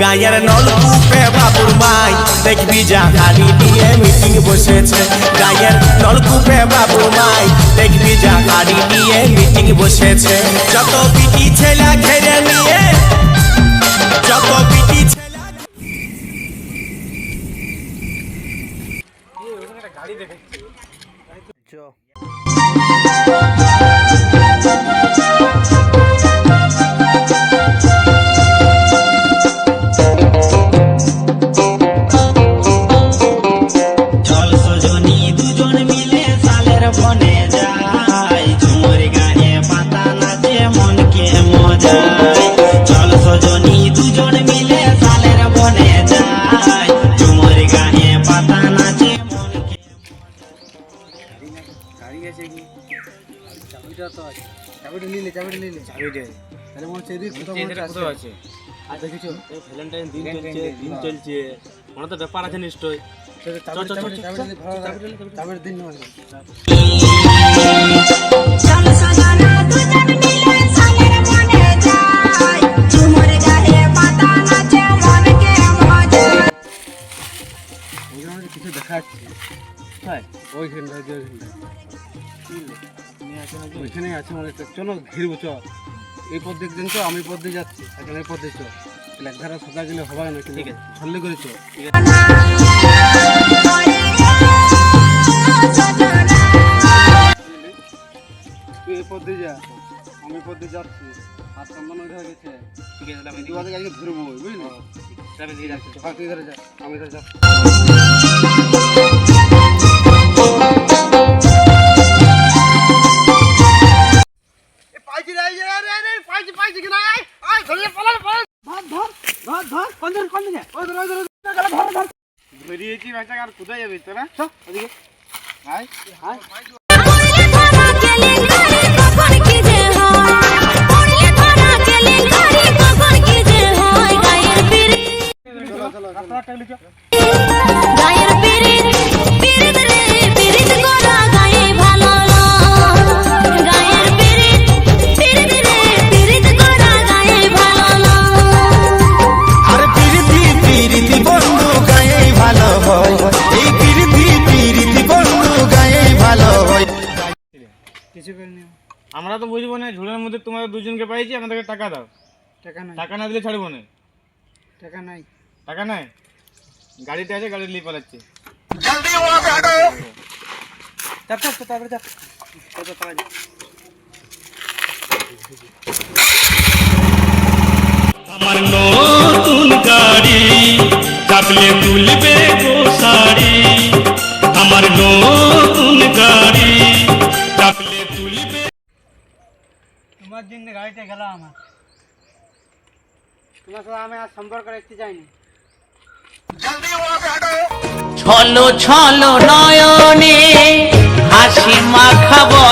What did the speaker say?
গায়ের নলকূপে বাবুর মাই দেখবি যা গাড়ি নিয়ে মিটিং বসেছে। গায়ের নলকূপে বাবুর মাই দেখবি যা গাড়ি নিয়ে মিটিং বসেছে। যত বিটি ছেলে ঘেরে নিয়ে, যত বিটি ছেলে গাড়ি দেখেছি। ব্যাপার আছে নিশ্চয়। কিছু দেখা যাচ্ছে ওইখানে আছে মানে চলো ঘিরবো। চ এই পথ দেখছেন তো, আমি পথ দিয়ে যাচ্ছি, এখন এই পথ দিয়ে চ। এক ধারা সোজা গেলে হবে না, ঠিক আছে ছল্লে করে চ। তুই এই পথ দিয়ে যা, আমি পথ দিয়ে যাচ্ছি। হাত সম্মান হয়ে গেছে, ঠিক আছে আমি আজকে ধরবো, বুঝলি? তুই যাচ্ছি, তুই ধরে যা, আমি ধরে যাচ্ছি। ধরিয়েছি বাচ্চা, আর কোথায় যাবি তোরা? ওদিকে হাই হাই আমরা তো বুঝবো না। ঝুলের মধ্যে তোমাদের দুজনকে পাইছি, আমাদেরকে টাকা দাও। টাকা না দিলে ছাড়বো না। টাকা নাই গাড়িতে আছে, গাড়ি নিয়ে পালাচ্ছে। আমার নতুন গাড়ি চাপলে তুলবে গো শাড়ি। আমার নতুন গাড়ি চাপলে তুলবে। তোমার দিন গাড়িতে গেল আমার, তোমার সাথে আমি আর সম্পর্ক রাখতে চাইনি। ছলো ছলো নয়নে হাসি মাখাবো